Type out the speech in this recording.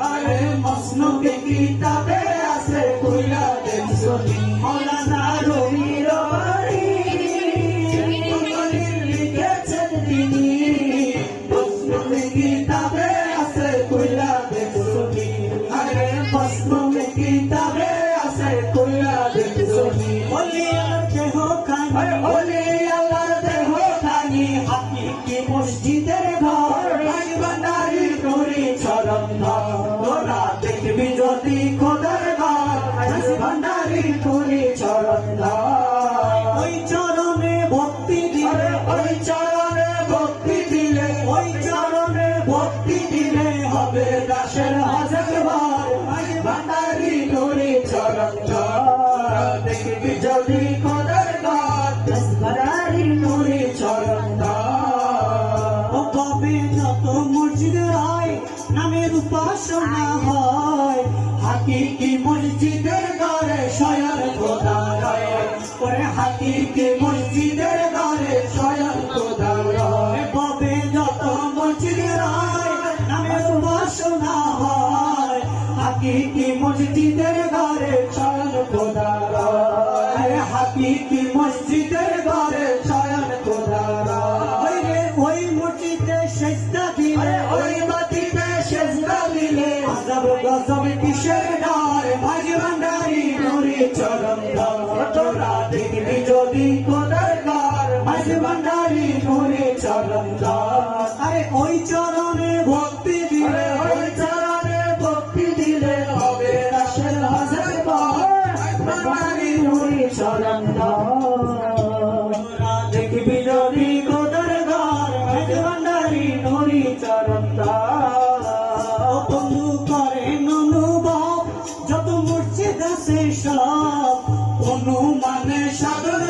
আরে মসনুকে কিতাবে আছে কইরা দেখছনি মাওলানা রুমির বাড়ি লিখেছেন তিনি মসনুকে কিতাবে আছে কইরা দেখছনি আরে মসনুকে কিতাবে আছে কইরা দেখছনি ওলি আল্লাহর দেহ খানি ওলি আল্লাহর দেহ খানি হাকিকি মসজিদের ঘর ভান্ডারি নুরি চরণ তোরা দেখবি যদি খোদার ঘর ভান্ডারি নুরি চরণ ওই চরণে ভক্তি দিলে ওই চরণে ভক্তি দিলে ওই চরণে ভক্তি দিলে হবে দাসের হাজার বার ভান্ডারি নুরি চরণ দেখবি যদি খোদার ঘর ভান্ডারি নুরি চরণ কবে যত মসজিদে হয় নামের উপাসনা হয় হাকিকি মসজিদের ঘরে স্বয়ং খোদা রয় ওরে হাকিকি মসজিদের ঘরে স্বয়ং খোদা রয় কবে যত মসজিদে হয় নামের উপাসনা হয় হাকিকি মসজিদের ঘরে স্বয়ং খোদা রয় হাকিকি মসজিদের ঘরে স্বয়ং খোদা রয় ওই মসজিদে সেজদা দিলে ওই মাটিতে সেজদা দিলে আযাব গজব কিসের ডর ভাই ভান্ডারি নুরি চরণ তোরা দেখবি যদি খোদার ঘর ভাই ভান্ডারি নুরি চরণ আরে ওই চরণে ভক্তি দিলে ওই চরণে ভক্তি দিলে হবে দাসের হাজার বার ভান্ডারি নুরি চরণ তোরা দেখবি যদি খোদার ঘর ভাই ভান্ডারি নুরি চরণ বন্ধু করেন অনুভব যত মসজিদ আছে সব অনুমানে সাগর